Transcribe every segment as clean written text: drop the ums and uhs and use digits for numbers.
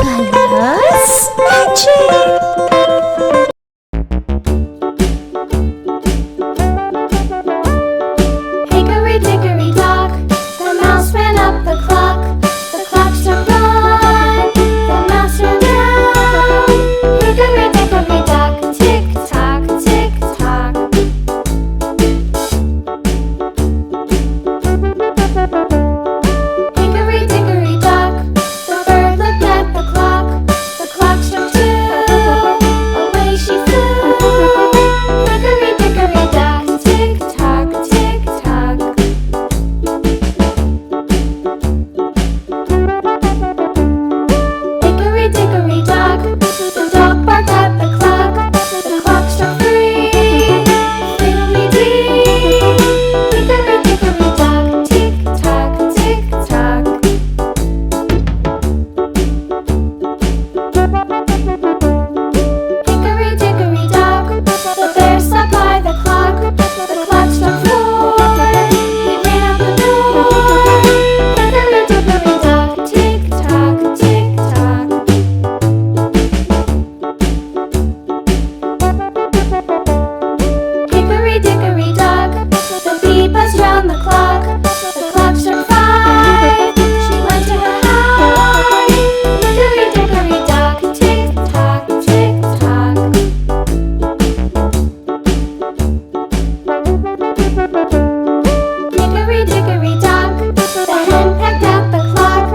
Colors Magic! Hickory dickory dock, the mouse ran up the clock. The clock struck one, the mouse ran down. Hickory dickory dock, tick tock, tick tock. Hickory dickory dock, the bird looked at the clock. The clock struck two, away she flew. Hickory dickory dock, tick tock, tick tock. Hickory dickory dock, the dog barked at the clock. The clock struck three, fiddly-dee. Hickory dickory dock, tick tock, tick tock. Hickory dickory dock, the bear sat by the clock. The clock struck four, he ran out the door. Hickory dickory dock, tick tock, tick tock. Hickory dickory dock, the bee buzzed round the clock. The clock struck five, she went to her hive. Hickory dickory dock, tick tock, tick tock. Hickory dickory dock, the hen pecked at the clock.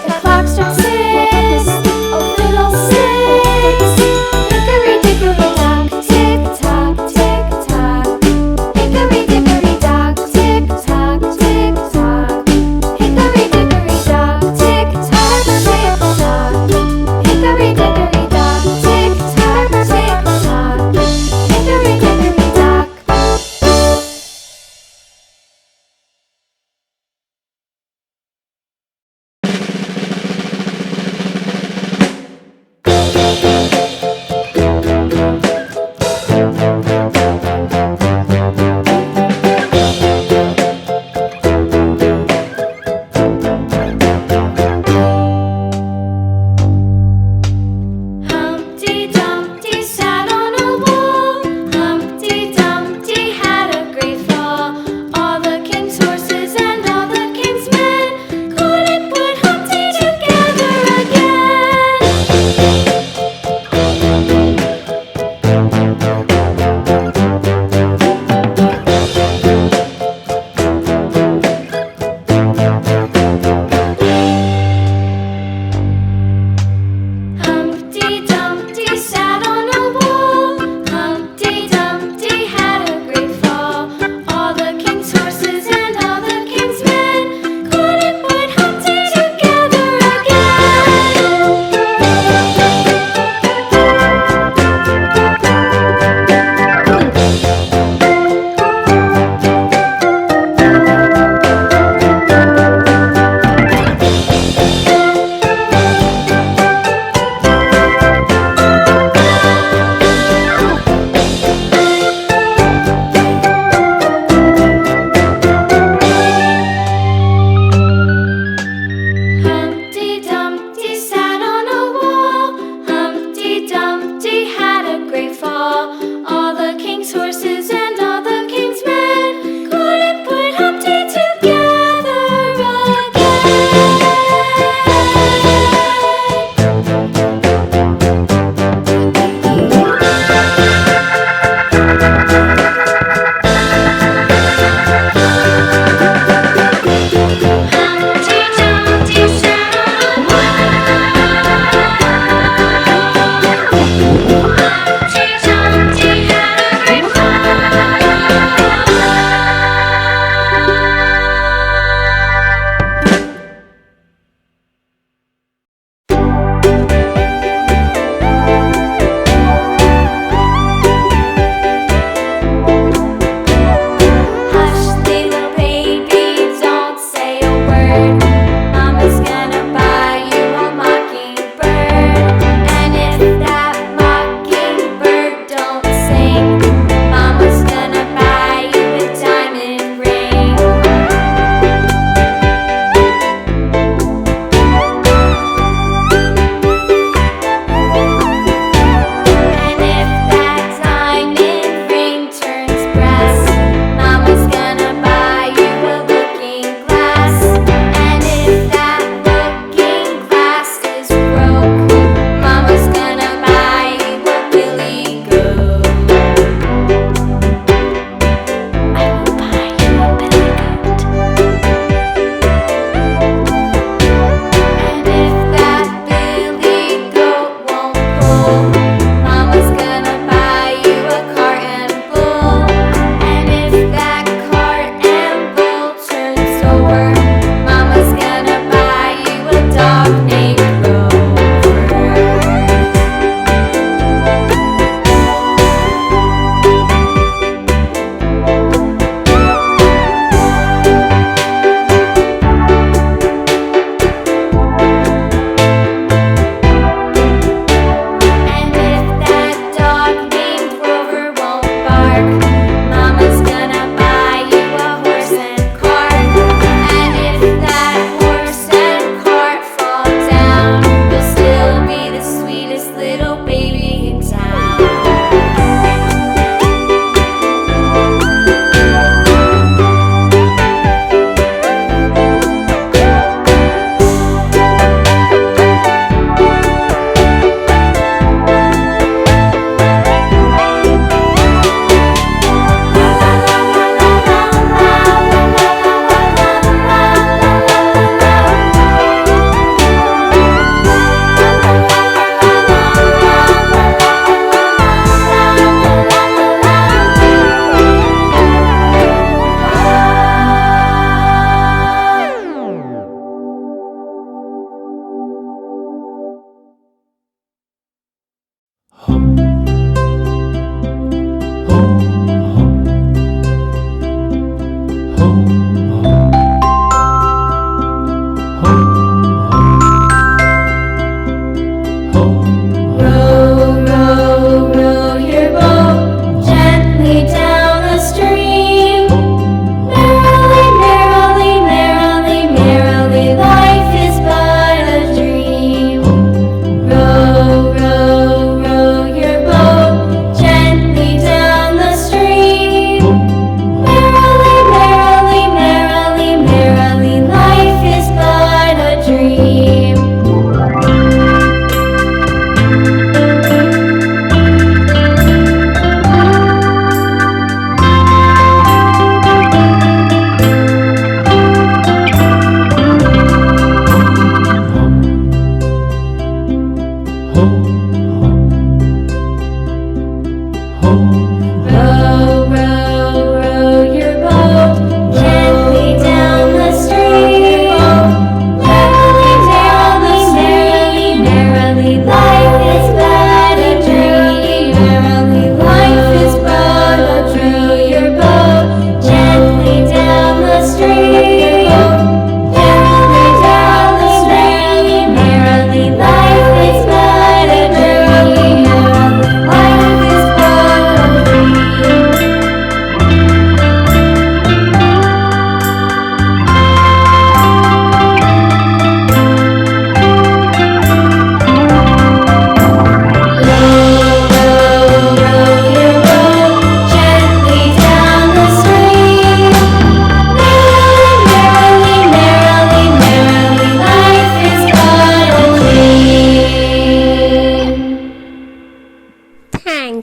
The clock struck six, oh fiddlesticks. Hickory dickory dock, tick tock, tick tock. Hickory dickory dock, tick tock, tick tock. Hickory dickory dock, tick tock, tick tock. Hickory dickory dock, tick tock, tick tock. Hickory dickory dock. Humpty Dumpty sat on a wall. Humpty Dumpty had a great fall. All the king's horses and all the king's men couldn't put Humpty together again. Humpty Dumpty sat on a wall. Humpty Dumpty had a great fall. All the king's horses and all the king's men couldn't put Humpty together Humpty Dumpty sat on a wall. Humpty Dumpty had a great fall. All the king's horses and all the king's men couldn't put Humpty together Humpty Dumpty sat on a wall. Humpty Dumpty had a great fall.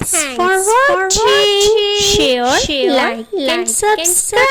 Thanks for watching. Share, like and subscribe.